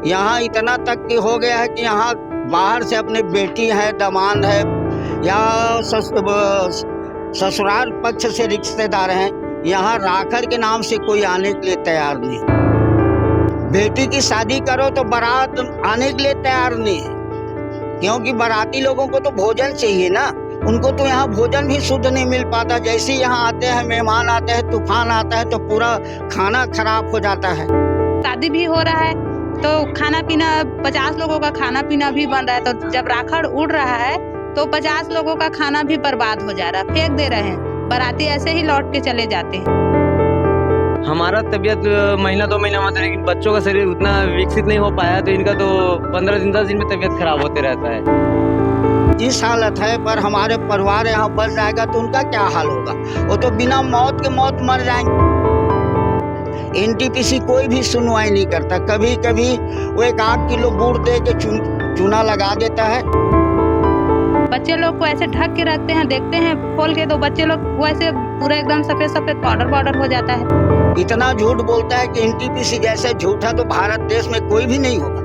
यहाँ इतना तक कि हो गया है कि यहाँ बाहर से अपने बेटी है, दामाद है या ससुराल पक्ष से रिश्तेदार हैं, यहाँ राखड़ के नाम से कोई आने के लिए तैयार नहीं। बेटी की शादी करो तो बारात आने के लिए तैयार नहीं है, क्योंकि बाराती लोगों को तो भोजन चाहिए ना। उनको तो यहाँ भोजन भी शुद्ध नहीं मिल पाता। जैसे ही यहाँ आते हैं, मेहमान आते हैं, तूफान आता है तो पूरा खाना खराब हो जाता है। शादी भी हो रहा है तो खाना पीना 50 लोगों का खाना पीना भी बन रहा है, तो जब राखड़ उड़ रहा है तो 50 लोगों का खाना भी बर्बाद हो जा रहा है, फेंक दे रहे हैं। बाराती ऐसे ही लौट के चले जाते हैं। हमारा तबीयत महीना 2 महीना में, लेकिन बच्चों का शरीर उतना विकसित नहीं हो पाया, तो इनका तो 15 दिन 10 दिन में तबीयत खराब होते रहता है। इस हालत है पर हमारे परिवार यहाँ बच जाएगा तो उनका क्या हाल होगा? वो तो बिना मौत के मौत मर जाएंगे। एनटीपीसी कोई भी सुनवाई नहीं करता। कभी कभी वो 1 किलो गुड़ दे के चूना लगा देता है। बच्चे लोग को ऐसे ढक के रखते हैं, देखते हैं खोल के तो बच्चे लोग वैसे पूरा एकदम सफेद सफेद पाउडर हो जाता है। इतना झूठ बोलता है कि एनटीपीसी जैसे झूठा तो भारत देश में कोई भी नहीं होगा।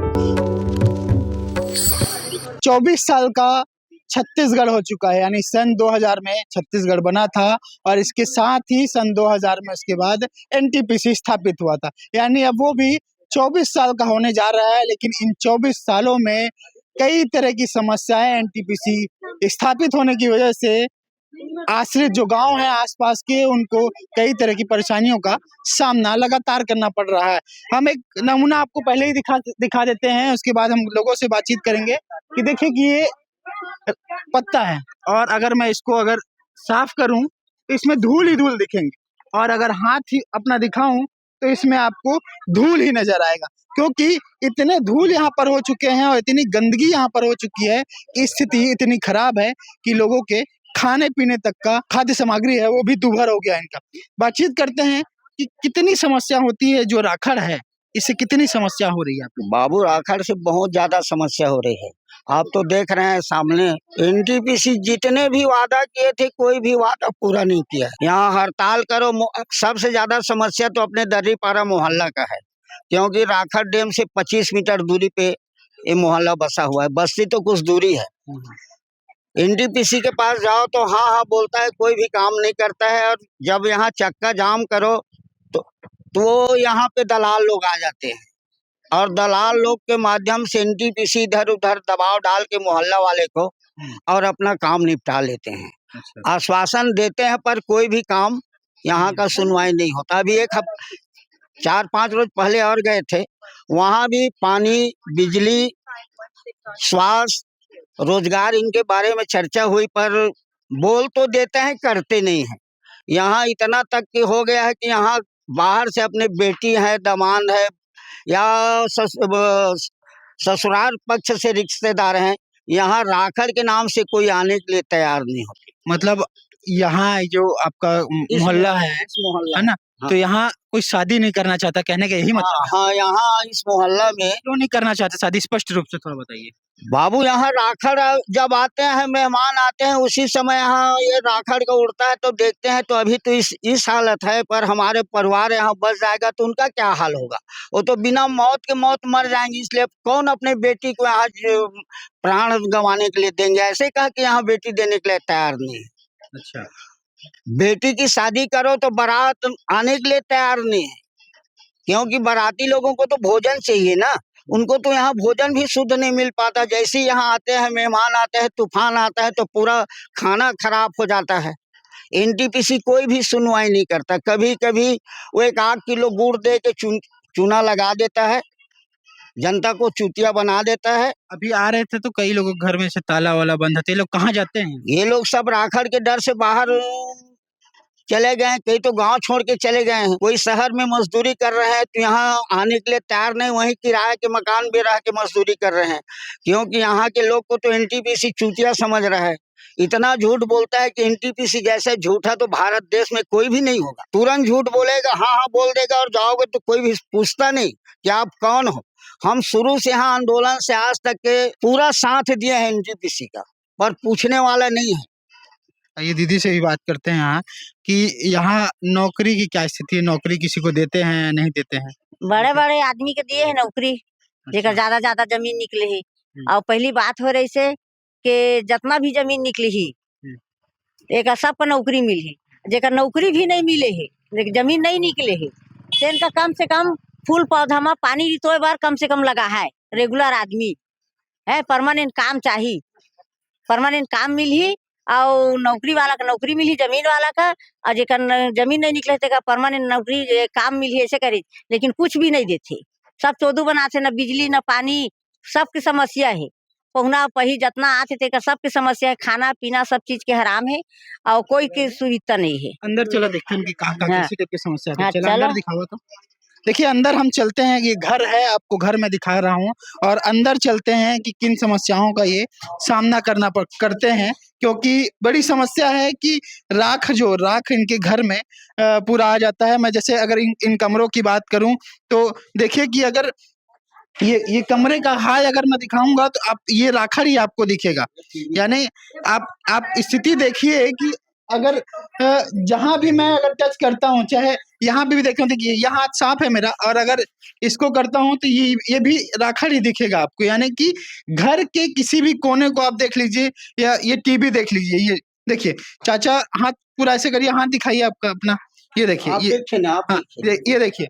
24 साल का छत्तीसगढ़ हो चुका है, यानी सन 2000 में छत्तीसगढ़ बना था और इसके साथ ही सन 2000 में उसके बाद एनटीपीसी स्थापित हुआ था। यानी अब वो भी 24 साल का होने जा रहा है, लेकिन इन 24 सालों में कई तरह की समस्याएं एनटीपीसी स्थापित होने की वजह से आश्रित जो गांव हैं आसपास के, उनको कई तरह की परेशानियों का सामना लगातार करना पड़ रहा है। हम एक नमूना आपको पहले ही दिखा देते हैं, उसके बाद हम लोगों से बातचीत करेंगे कि देखिए कि ये पत्ता है और अगर मैं इसको साफ करूं तो इसमें धूल ही धूल दिखेंगे, और अगर हाथ ही अपना दिखाऊं तो इसमें आपको धूल ही नजर आएगा, क्योंकि इतने धूल यहाँ पर हो चुके हैं और इतनी गंदगी यहाँ पर हो चुकी है कि स्थिति इतनी खराब है कि लोगों के खाने पीने तक का खाद्य सामग्री है वो भी दुभर हो गया है इनका। बातचीत करते हैं कि कितनी समस्या होती है जो राखड़ है, इससे कितनी समस्या हो रही है आपको? बाबू, राखड़ से बहुत ज्यादा समस्या हो रही है। आप तो देख रहे हैं सामने, एनटीपीसी जितने भी वादा किए थे कोई भी वादा पूरा नहीं किया। यहाँ हड़ताल करो। सबसे ज्यादा समस्या तो अपने दर्रीपारा मोहल्ला का है, क्योंकि राखड़ डैम से 25 मीटर दूरी पे ये मोहल्ला बसा हुआ है। बस्ती तो कुछ दूरी है। एनटीपीसी के पास जाओ तो हाँ हाँ बोलता है, कोई भी काम नहीं करता है। और जब यहाँ चक्का जाम करो तो यहाँ पे दलाल लोग आ जाते हैं और दलाल लोग के माध्यम से एनटीपीसी इधर उधर दबाव डाल के मोहल्ला वाले को और अपना काम निपटा लेते हैं। अच्छा। आश्वासन देते हैं पर कोई भी काम यहाँ का सुनवाई नहीं होता। अभी 4-5 रोज पहले और गए थे, वहाँ भी पानी, बिजली, स्वास्थ्य, रोजगार इनके बारे में चर्चा हुई, पर बोल तो देते हैं, करते नहीं है। यहाँ इतना तक कि हो गया है कि यहाँ बाहर से अपने बेटी है, दामाद है या ससुराल पक्ष से रिश्तेदार हैं, यहाँ राखड़ के नाम से कोई आने के लिए तैयार नहीं होती। मतलब यहाँ जो आपका मोहल्ला है ना, हाँ। तो यहाँ कोई शादी नहीं करना चाहता, कहने का यही मतलब? हाँ, यहाँ इस मोहल्ला में क्यों नहीं करना चाहते शादी, स्पष्ट रूप से थोड़ा बताइए। बाबू, यहाँ राखड़ जब आते हैं, मेहमान आते हैं, उसी समय यहाँ ये राखड़ का उड़ता है तो देखते हैं। तो अभी तो इस हालत है पर हमारे परिवार यहाँ बच जाएगा तो उनका क्या हाल होगा? वो तो बिना मौत के मौत मर जाएंगे। इसलिए कौन अपने बेटी को यहाँ प्राण गंवाने के लिए देंगे? ऐसे कहा कि यहाँ बेटी देने के लिए तैयार नहीं है। अच्छा। बेटी की शादी करो तो बारात आने के लिए तैयार नहीं है, क्योंकि बाराती लोगों को तो भोजन चाहिए ना। उनको तो यहाँ भोजन भी शुद्ध नहीं मिल पाता। जैसे ही यहाँ आते हैं, मेहमान आते हैं, तूफान आता है तो पूरा खाना खराब हो जाता है। एनटीपीसी कोई भी सुनवाई नहीं करता। कभी कभी वो 1 किलो गुड़ दे के चूना लगा देता है, जनता को चूतिया बना देता है। अभी आ रहे थे तो कई लोगों के घर में से ताला वाला बंद था, ये लोग कहाँ जाते हैं? ये लोग सब राखड़ के डर से बाहर चले गए हैं, कई तो गांव छोड़ के चले गए हैं। कोई शहर में मजदूरी कर रहे हैं तो यहाँ आने के लिए तैयार नहीं, वहीं किराए के मकान में रह के मजदूरी कर रहे हैं, क्योंकि यहाँ के लोग को तो एनटीपीसी चूतिया समझ रहा है। इतना झूठ बोलता है कि एनटीपीसी जैसे झूठा तो भारत देश में कोई भी नहीं होगा। तुरंत झूठ बोलेगा, हाँ हाँ बोल देगा, और जाओगे तो कोई भी पूछता नहीं कि आप कौन हो। हम शुरू से यहाँ आंदोलन से आज तक के पूरा साथ दिए हैं एनटीपीसी का, पर पूछने वाला नहीं है। ये दीदी से भी बात करते हैं यहाँ कि यहाँ नौकरी की क्या स्थिति है, नौकरी किसी को देते हैं या नहीं देते हैं? बड़े बड़े आदमी के दिए है नौकरी, जेकर ज्यादा जमीन निकले ही। और पहली बात हो रही से कि जितना भी जमीन निकली ही एक सबको नौकरी मिली, जेकर नौकरी भी नहीं मिले है लेकिन जमीन नहीं निकले है तो इनका कम से कम फूल पौधा में पानी तो बार कम से कम लगा है। रेगुलर आदमी है, परमानेंट काम चाहिए, परमानेंट काम मिली और नौकरी वाला का नौकरी मिली, जमीन वाला का, और जेकर जमीन नहीं निकले तेका परमानेंट नौकरी काम मिली ऐसे करी, लेकिन कुछ भी नहीं देते। सब चोदू बनाते, न बिजली न पानी, सबकी समस्या है। पहुना पही जितना आते तेका सबकी समस्या है, खाना पीना सब चीज के हराम है और कोई की सुविधा नहीं है। अंदर चलो देखते हैं कि कहाँ हाँ। कैसी टाइप की समस्या है। हाँ, चलो चलो। अंदर दिखाओ तो। देखिए अंदर हम चलते हैं, ये घर है, आपको घर में दिखा रहा हूँ, और अंदर चलते हैं कि किन समस्याओं का ये सामना करते हैं, क्योंकि बड़ी समस्या है कि राख इनके घर में पूरा आ जाता है। मैं जैसे अगर इन कमरों की बात करूं तो देखिए कि अगर ये कमरे का हाल अगर मैं दिखाऊंगा तो आप ये राखड़ ही आपको दिखेगा। यानी आप स्थिति देखिए कि अगर जहां भी मैं अगर टच करता हूं, चाहे यहाँ पे भी देखो, देखिए यहाँ हाथ साफ है मेरा, और अगर इसको करता हूं तो ये भी राखड़ ही दिखेगा आपको। यानी कि घर के किसी भी कोने को आप देख लीजिए, या ये टीवी देख लीजिए, ये देखिए चाचा हाथ पूरा ऐसे करिए, हाथ दिखाइए आपका अपना, ये देखिए आप ये, देखिए ना, आप हाँ देखिए। ये देखिए,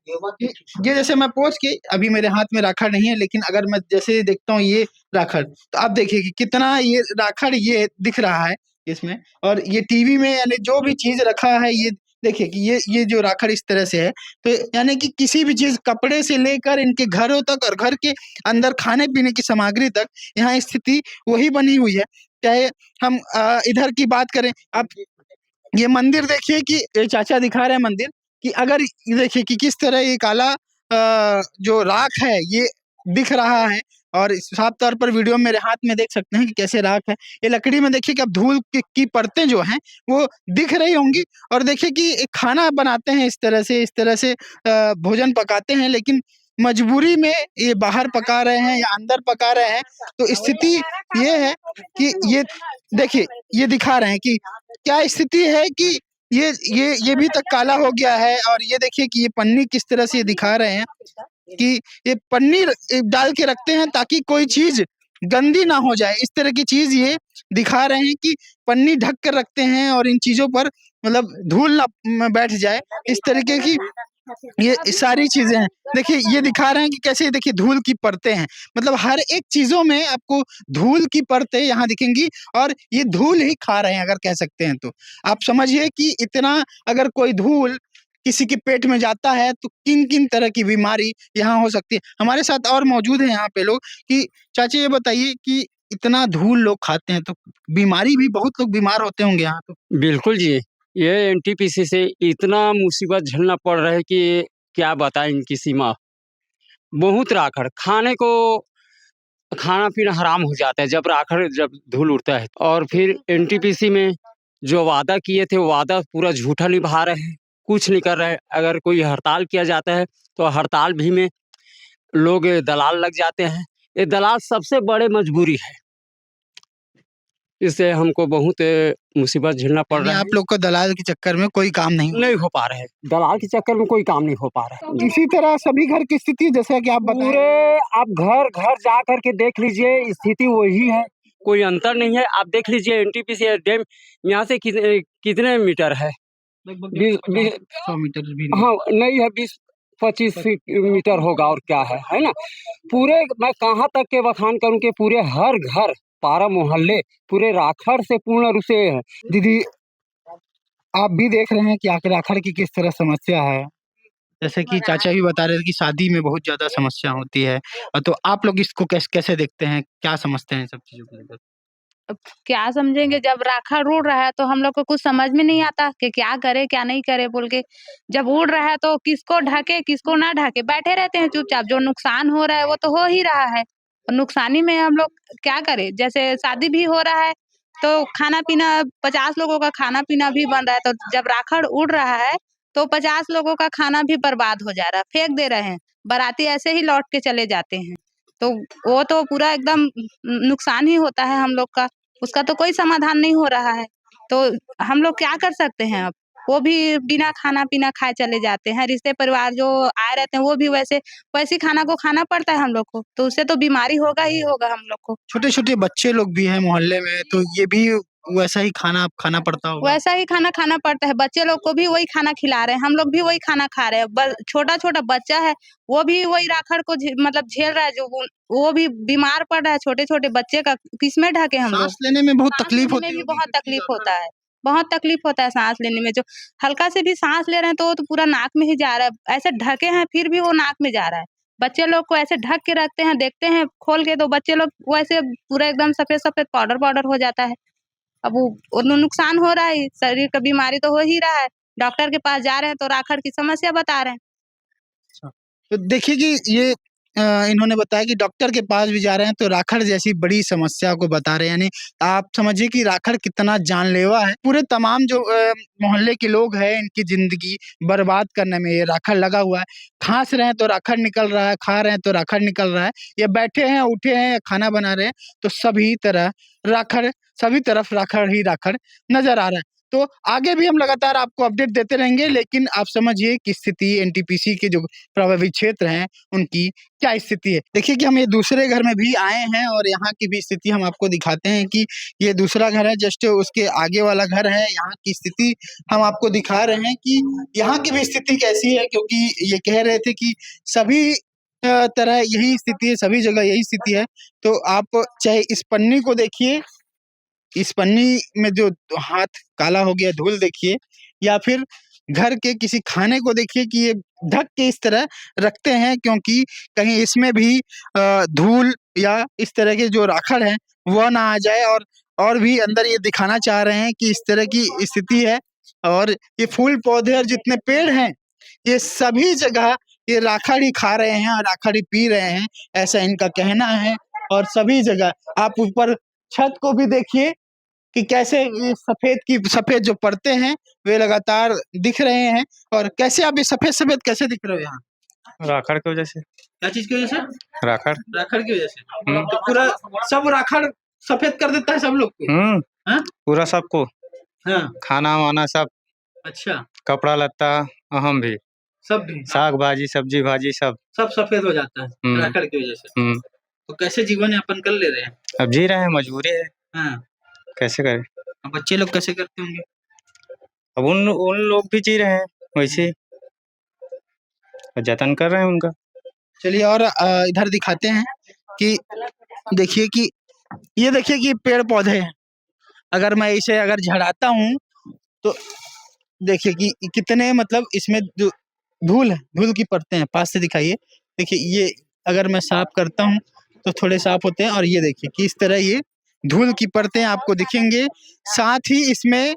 ये जैसे मैं पोंछ के, अभी मेरे हाथ में राखड़ नहीं है, लेकिन अगर मैं जैसे देखता हूँ ये राखड़, तो आप देखिए कि कितना ये राखड़ ये दिख रहा है इसमें। और ये टीवी में यानी जो भी चीज रखा है, ये देखिए कि ये जो राखड़ इस तरह से है, तो यानी कि किसी भी चीज, कपड़े से लेकर इनके घरों तक और घर के अंदर खाने पीने की सामग्री तक, यहाँ स्थिति वही बनी हुई है। चाहे हम इधर की बात करें, आप ये मंदिर देखिए कि ये चाचा दिखा रहे हैं मंदिर, कि अगर ये देखिए कि किस तरह ये काला जो राख है ये दिख रहा है, और साफ तौर पर वीडियो में मेरे हाथ में देख सकते हैं कि कैसे राख है। ये लकड़ी में देखिए कि अब धूल की परतें जो हैं वो दिख रही होंगी, और देखिए कि एक खाना बनाते हैं इस तरह से भोजन पकाते हैं, लेकिन मजबूरी में ये बाहर पका रहे हैं या अंदर पका रहे हैं। तो स्थिति ये है कि ये देखिए, ये दिखा रहे हैं कि क्या स्थिति है कि ये भी तक काला हो गया है। और ये देखिए कि ये पन्नी किस तरह से ये दिखा रहे हैं कि ये पन्नी डाल के रखते हैं ताकि कोई चीज गंदी ना हो जाए, इस तरह की चीज ये दिखा रहे हैं कि पन्नी ढक कर रखते हैं और इन चीजों पर मतलब धूल ना बैठ जाए, इस तरीके की ये सारी चीजें हैं। देखिए ये दिखा रहे हैं कि कैसे, देखिए धूल की परतें हैं, मतलब हर एक चीजों में आपको धूल की परतें यहाँ दिखेंगी, और ये धूल ही खा रहे हैं अगर कह सकते हैं तो। आप समझिए कि इतना अगर कोई धूल किसी के पेट में जाता है तो किन किन तरह की बीमारी यहाँ हो सकती है। हमारे साथ और मौजूद हैं यहाँ पे लोग, कि चाचा ये बताइए कि इतना धूल लोग खाते हैं तो बीमारी भी, बहुत लोग बीमार होते होंगे यहाँ तो। बिल्कुल जी, ये एनटीपीसी से इतना मुसीबत झेलना पड़ रहा है कि क्या बताएं इनकी सीमा। बहुत राखड़ खाने को, खाना पीना हराम हो जाता है जब धूल उड़ता है। और फिर एनटीपीसी में जो वादा किए थे वो वादा पूरा झूठा निभा रहे हैं, कुछ नहीं कर रहे हैं। अगर कोई हड़ताल किया जाता है तो हड़ताल भी में लोग दलाल लग जाते हैं। ये दलाल सबसे बड़े मजबूरी है, इससे हमको बहुत मुसीबत झेलना पड़ रहा है। आप लोग को दलाल के चक्कर में कोई काम नहीं हो पा रहा है, दलाल के चक्कर में कोई काम नहीं हो पा रहा है। इसी तरह सभी घर की स्थिति जैसे कि आप बताएं। पूरे आप घर घर जा करके देख लीजिए, स्थिति वही है, कोई अंतर नहीं है। आप देख लीजिए एनटीपीसी डैम यहाँ से कितने मीटर है, 100 मीटर भी हाँ नहीं है, 20-25 मीटर होगा, और क्या है ना। पूरे मैं कहाँ तक के बखान करूँ कि पूरे हर घर, पारा मोहल्ले पूरे राखड़ से पूर्ण रूप से है। दीदी आप भी देख रहे हैं कि आखिर राखड़ की किस तरह समस्या है, जैसे कि चाचा भी बता रहे थे कि शादी में बहुत ज्यादा समस्या होती है, और तो आप लोग इसको कैसे देखते हैं, क्या समझते हैं सब चीजों को लेकर? अब क्या समझेंगे, जब राखड़ उड़ रहा है तो हम लोग को कुछ समझ में नहीं आता कि क्या करे क्या नहीं करे बोल के। जब उड़ रहा है तो किसको ढके किसको ना ढके, बैठे रहते हैं चुपचाप। जो नुकसान हो रहा है वो तो हो ही रहा है, और नुकसानी में हम लोग क्या करें। जैसे शादी भी हो रहा है तो खाना पीना 50 लोगों का खाना पीना भी बन रहा है, तो जब राखड़ उड़ रहा है तो 50 लोगों का खाना भी बर्बाद हो जा रहा है, फेंक दे रहे हैं। बाराती ऐसे ही लौट के चले जाते हैं, तो वो तो पूरा एकदम नुकसान ही होता है हम लोग का। उसका तो कोई समाधान नहीं हो रहा है, तो हम लोग क्या कर सकते हैं अब। वो भी बिना खाना पीना खाए चले जाते हैं। रिश्ते परिवार जो आए रहते हैं वो भी वैसे खाना को खाना पड़ता है हम लोग को, तो उससे तो बीमारी होगा ही होगा हम लोग को। छोटे छोटे बच्चे लोग भी हैं मोहल्ले में, तो ये भी वैसा ही खाना खाना पड़ता होगा। वैसा ही खाना खाना पड़ता है, बच्चे लोग को भी वही खाना खिला रहे हैं, हम लोग भी वही खाना खा रहे हैं। छोटा छोटा बच्चा है वो भी वही राखड़ को मतलब झेल रहा है, जो वो भी बीमार पड़ रहा है। छोटे छोटे बच्चे का किसमें ढके हम लोग। सांस लेने में बहुत सांस तकलीफ लेने होती में भी होगी बहुत क्योंकि तकलीफ राखड़- होता है, बहुत तकलीफ होता है सांस लेने में। जो हल्का से भी सांस ले रहे हैं तो वो तो पूरा नाक में ही जा रहा है, ऐसे ढके हैं फिर भी वो नाक में जा रहा है। बच्चे लोग को ऐसे ढक के रखते हैं, देखते हैं खोल के तो बच्चे लोग वैसे पूरा एकदम सफेद सफेद पाउडर पाउडर हो जाता है। अब वो नुकसान हो रहा है, शरीर का बीमारी तो हो ही रहा है। डॉक्टर के पास जा रहे हैं तो राखड़ की समस्या बता रहे हैं। तो देखिए कि ये इन्होंने बताया कि डॉक्टर के पास भी जा रहे हैं तो राखड़ जैसी बड़ी समस्या को बता रहे हैं। यानी आप समझिए कि राखड़ कितना जानलेवा है। पूरे तमाम जो मोहल्ले के लोग हैं इनकी जिंदगी बर्बाद करने में ये राखड़ लगा हुआ है। खांस रहे हैं तो राखड़ निकल रहा है, खा रहे हैं तो राखड़ निकल रहा है, ये बैठे हैं उठे हैं खाना बना रहे हैं तो सभी तरफ राखड़ ही राखड़ नजर आ रहा है। तो आगे भी हम लगातार आपको अपडेट देते रहेंगे, लेकिन आप समझिए कि स्थिति एनटीपीसी के जो प्रभावित क्षेत्र हैं उनकी क्या स्थिति है। देखिए कि हम ये दूसरे घर में भी आए हैं और यहाँ की भी स्थिति हम आपको दिखाते हैं कि ये दूसरा घर है, जस्ट उसके आगे वाला घर है। यहाँ की स्थिति हम आपको दिखा रहे हैं कि यहाँ की भी स्थिति कैसी है, क्योंकि ये कह रहे थे कि सभी तरह यही स्थिति है, सभी जगह यही स्थिति है। तो आप चाहे इस पन्नी को देखिए, इस पन्नी में जो हाथ काला हो गया धूल देखिए, या फिर घर के किसी खाने को देखिए कि ये ढक के इस तरह रखते हैं, क्योंकि कहीं इसमें भी धूल या इस तरह के जो राखड़ है वह ना आ जाए। और भी अंदर ये दिखाना चाह रहे हैं कि इस तरह की स्थिति है। और ये फूल पौधे और जितने पेड़ हैं ये सभी जगह ये राखड़ ही खा रहे हैं और राखड़ ही पी रहे हैं, ऐसा इनका कहना है। और सभी जगह आप ऊपर छत को भी देखिए कि कैसे ये सफेद जो परतें हैं वे लगातार दिख रहे हैं। और कैसे आप ये सफेद कैसे दिख रहे हो यहाँ? राखड़ की वजह से। क्या चीज की वजह से? राखड़। राखड़ की वजह से। तो पूरा सब राखड़ सफेद कर देता है सब लोग को। हाँ? पूरा सबको, हाँ। खाना वाना सब, अच्छा, कपड़ा लत्ता, हम भी, सब भी साग भाजी सब्जी भाजी सब सब सफेद हो जाता है राखड़ की वजह से। तो कैसे जीवन यापन कर ले रहे हैं? अब जी रहे हैं, मजबूरी है, हाँ। कैसे करें। अब बच्चे लोग कैसे करते होंगे? अब उन लोग भी जी रहे हैं वैसे ही, जतन कर रहे हैं उनका। चलिए और इधर दिखाते हैं कि देखिए कि ये देखिए कि पेड़ पौधे हैं। अगर मैं इसे अगर झड़ाता हूँ तो देखिए कि कितने मतलब इसमें जो धूल है, धूल की परतें हैं। पास से दिखाइए, देखिए ये अगर मैं साफ करता हूँ तो थोड़े साफ होते हैं। और ये देखिए कि इस तरह ये धूल की परतें आपको दिखेंगे। साथ ही इसमें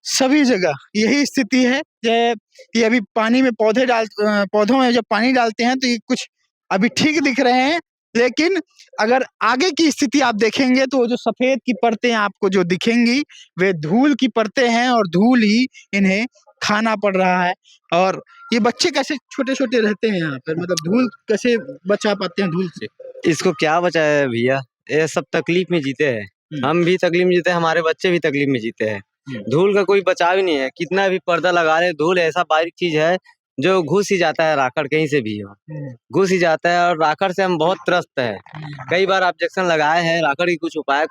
सभी जगह यही स्थिति है। ये अभी पानी में पौधों में जब पानी डालते हैं तो ये कुछ अभी ठीक दिख रहे हैं, लेकिन अगर आगे की स्थिति आप देखेंगे तो जो सफेद की परतें आपको जो दिखेंगी वे धूल की परतें हैं और धूल ही इन्हें खाना पड़ रहा है। और ये बच्चे कैसे छोटे छोटे रहते हैं यहाँ पर, मतलब धूल कैसे बचा पाते हैं धूल से? इसको क्या बचाया है भैया, ये सब तकलीफ में जीते हैं, हम भी तकलीफ में जीते हैं, हमारे बच्चे भी तकलीफ में जीते हैं। धूल का कोई बचाव ही नहीं है, कितना भी पर्दा लगा ले, धूल ऐसा बारीक चीज है जो घुस ही जाता है, राखड़ कहीं से भी हो घुस ही जाता है। और राखड़ से हम बहुत त्रस्त है, कई बार ऑब्जेक्शन लगाए हैं, राखड़ की कुछ उपाय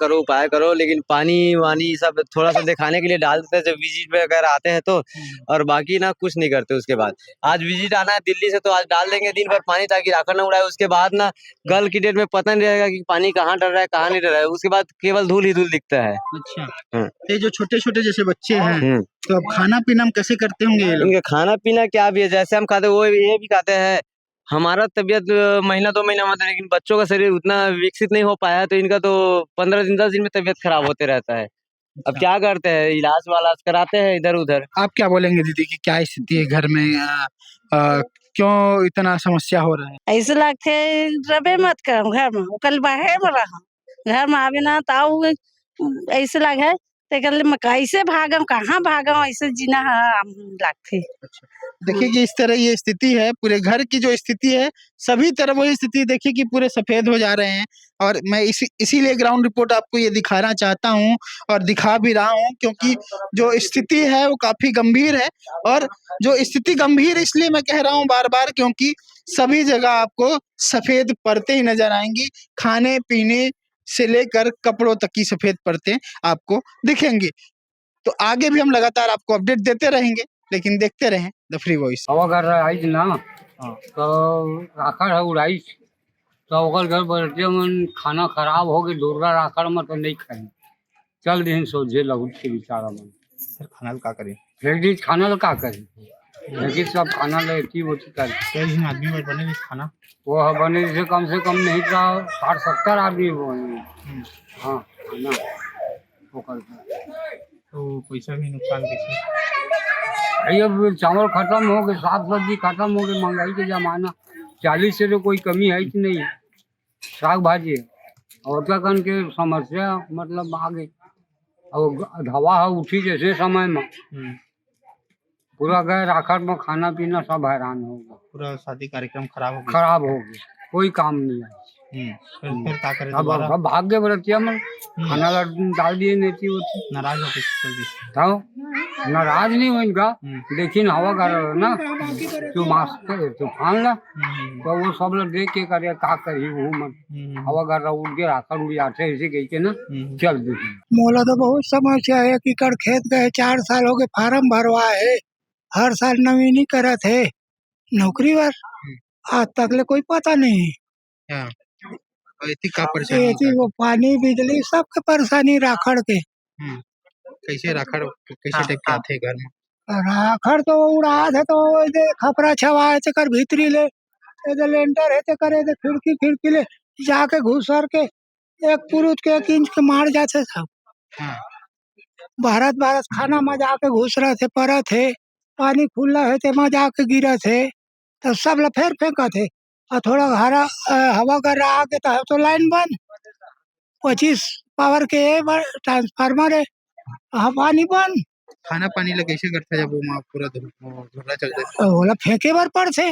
करो, लेकिन पानी वानी सब थोड़ा सा दिखाने के लिए डाल देते हैं जब विजिट पे अगर आते हैं तो, और बाकी ना कुछ नहीं करते। उसके बाद आज विजिट आना है दिल्ली से तो आज डाल देंगे दिन भर पानी ताकि राखड़ ना उड़ाए। उसके बाद ना कल की डेट में पता नहीं रहेगा कि पानी कहाँ डर रहा है कहाँ नहीं डर रहा है, उसके बाद केवल धूल ही धूल दिखता है। अच्छा, ये जो छोटे छोटे जैसे बच्चे हैं तो अब खाना पीना हम कैसे करते होंगे ये लोग? इनका खाना पीना क्या भी है, जैसे हम खाते वो ये भी खाते हैं। हमारा तबीयत महीना 2 महीना में, लेकिन बच्चों का शरीर उतना विकसित नहीं हो पाया तो इनका तो 15 दिन 10 दिन में तबीयत खराब होते रहता है। अब क्या करते हैं, इलाज वालाज कराते हैं इधर उधर। आप क्या बोलेंगे दीदी कि क्या स्थिति है घर में? क्यों इतना समस्या हो रहा है? ऐसे लगते रबे मत कर घर में, कल बाहर में रहा घर में आवे ना ताऊ ऐसे लगे ते कहले मैं कैसे भागम कहाँ भागम ऐसे जीना लागथे। देखिए कि इस तरह ये स्थिति है, पूरे घर की जो स्थिति है सभी तरह वही स्थिति देखिए कि पूरे सफेद हो जा रहे हैं। और मैं इसीलिए ग्राउंड रिपोर्ट आपको ये दिखाना चाहता हूँ और दिखा भी रहा हूँ, क्योंकि जो स्थिति है वो काफी गंभीर है। और जो स्थिति गंभीर इसलिए मैं कह रहा हूँ बार बार, क्योंकि सभी जगह आपको सफेद परतें ही नजर आएंगी। खाने पीने से लेकर कपड़ों तक की सफेद परतें आपको दिखेंगी। तो आगे भी हम लगातार आपको अपडेट देते रहेंगे, लेकिन देखते रहें द फ्री वॉइस। हवा कर रहा है ना तो राखड़ है उड़ाइस तो ओकर घर बरते मन खाना खराब हो गई दूसरा राखड़ में तो नहीं खाई चल दिन सोझे लगुट के बेचारा मन सर खाना का करें, एक दिन खाना ला का करी लेकिन सब खाना लेती होती कर कई आदमी में बने खाना वो है बने से कम नहीं था 60-70 आदमी बने। हाँ खाना ओकर तो पैसा भी नुकसान कैसे? भाई अब चावल खत्म हो गए साग सब्जी खत्म हो गई महंगाई के जमाना 40 से तो कोई कमी है कि नहीं साग भाजी और क्या कन के समस्या मतलब आ गई और हवा उठी जैसे समय में पूरा गए राखड़ में खाना पीना सब हैरान हो गया पूरा शादी कार्यक्रम खराब हो गया कोई काम नहीं है। फिर क्या करें? अब भाग गए बरतिया में खाना डाल दिए नहीं थी नाराज हो था नाराज नहीं हो इनका लेकिन हवा कर ना तू मास्क तूफान ला तो वो सब लोग देख के करे का करी वो मत हवा कर रहा उड़ के राखड़ उड़ जाते ऐसे गई के ना चल दी। मोला तो बहुत समस्या है, 1 एकड़ खेत गए 4 साल हो गए फार्म भरवा है, हर साल नवीनी करत है नौकरी पर आज तक ले कोई पता नहीं। वो पानी बिजली सबके परेशानी राखड़ के। कैसे राखड़ कैसे टाइप के आते घर में? राखड़ तो उड़ा थे तो खपरा छवा है तेकर भीतरी ले लेंटर है तेकर खिड़की ले जाके घुसर के 1 पुरुष के 1 इंच के मार जाते सब। भारत खाना में जाके घुस रहे थे परत है पानी खुला है ते में जाके गिरा थे तो सब ला फेर फेंका थे और थोड़ा हवा कर रहा के तो लाइन बंद 25 पावर के ट्रांसफार्मर है पानी बंद। खाना पानी ला कैसे करता जब वो पूरा धुला चल जाता? बोला फेंके बर पड़ से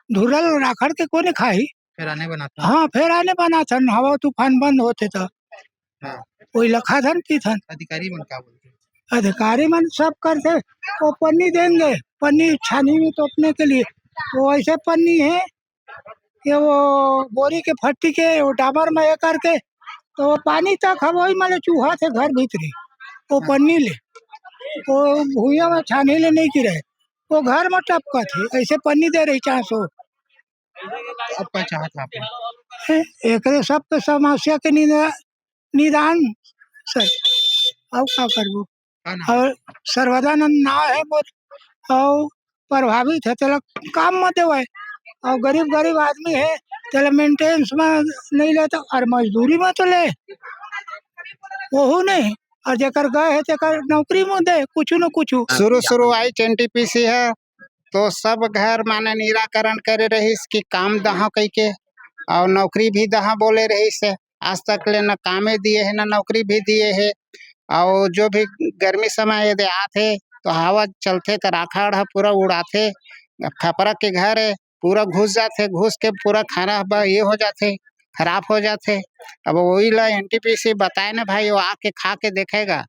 धुरल राखड़ के कोने खाई फिर आने बनाता? हाँ फिर आने बना था हवा तूफान बंद होते तो कोई लखा धन की थन। अधिकारी मन क्या बोलते? अधिकारी मन सब करते वो पन्नी देंगे पन्नी छानी में तोपने के लिए वो ऐसे पन्नी है कि वो बोरी के फट्टी के वो डाबर में ये करके तो वो पानी तक हम वही माले चूहा थे घर भीतरी वो पन्नी ले वो भूया में छानी ले नहीं गिरे वो घर में टपका थे ऐसे पन्नी दे रही 400। अब क्या चाहता आपने? एक सबके समस्या के निदान सर अब क्या करूँ और सर्वदानंद ना है मोर और प्रभावित है तेला काम मत देवे और गरीब आदमी है तेला मेंटेनेंस में नहीं लेता और मजदूरी में तो ले वो नहीं और जेकर गए है तेकर नौकरी में दे कुछ न कुछ। शुरू आई एनटीपीसी है तो सब घर माने निराकरण करे रही कि काम दहा कई के और नौकरी भी दहा बोले रही से आज तक ले न कामे दिए है न नौकरी भी दिए है और जो भी गर्मी समय यदि आते तो हवा चलते तो राखड़ पूरा उड़ाते खपरा के घर है पूरा घुस जाते घुस के पूरा खाना ये हो जाते खराब हो जाते। अब वही ला एनटीपीसी बताए ना भाई वो आके खा के देखेगा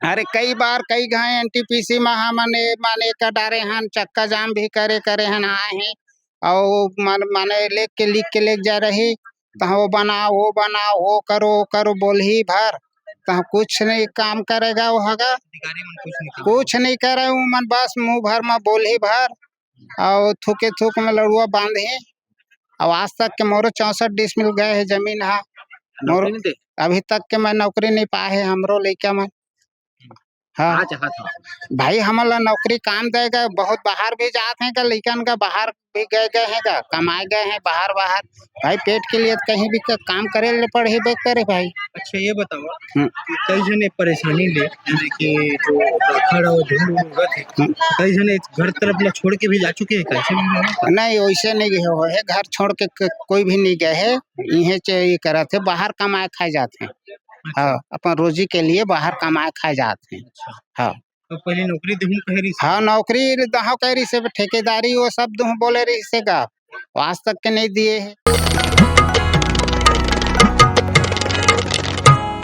अरे कई बार कई गए एनटीपीसी में माने का डारे हन चक्का जाम भी करे हन आए हैं और माने लिख के ले जा रही तो वो बनाओ वो करो बोल ही भर तो कुछ नहीं काम करेगा वो हगा कुछ नहीं करे वो मन बस मुंह भर में बोल ही भर और थूक में लड़ुआ बांधे और आज तक के मोरो 64 डिसमिल गए है जमीन है मोर अभी तक के मैं नौकरी नहीं पाए है हमरो लइका में। हाँ भाई हमारा नौकरी काम देगा बहुत बाहर भी जाते हैं का लइकन का बाहर भी गए हैं का कमाए गए हैं बाहर भाई पेट के लिए कहीं भी काम करे ले पड़े करे भाई। अच्छा ये बताओ कई जने परेशानी ले कि जो राखड़ और धूल उगत है कई जने घर तरफ ला छोड़ के भी जा चुके हैं कैसे? नहीं वैसे नहीं गए है घर छोड़ के कोई भी नहीं गए है ये करा थे बाहर कमाए खाए जाते हैं हाँ अपन रोजी के लिए बाहर कमाए खाए जाते हैं। हाँ तो पहले नौकरी देहूं कह रही हाँ नौकरी दहाव कह रही से ठेकेदारी वो सब दूं बोले रही से का आज तक के नहीं दिए है।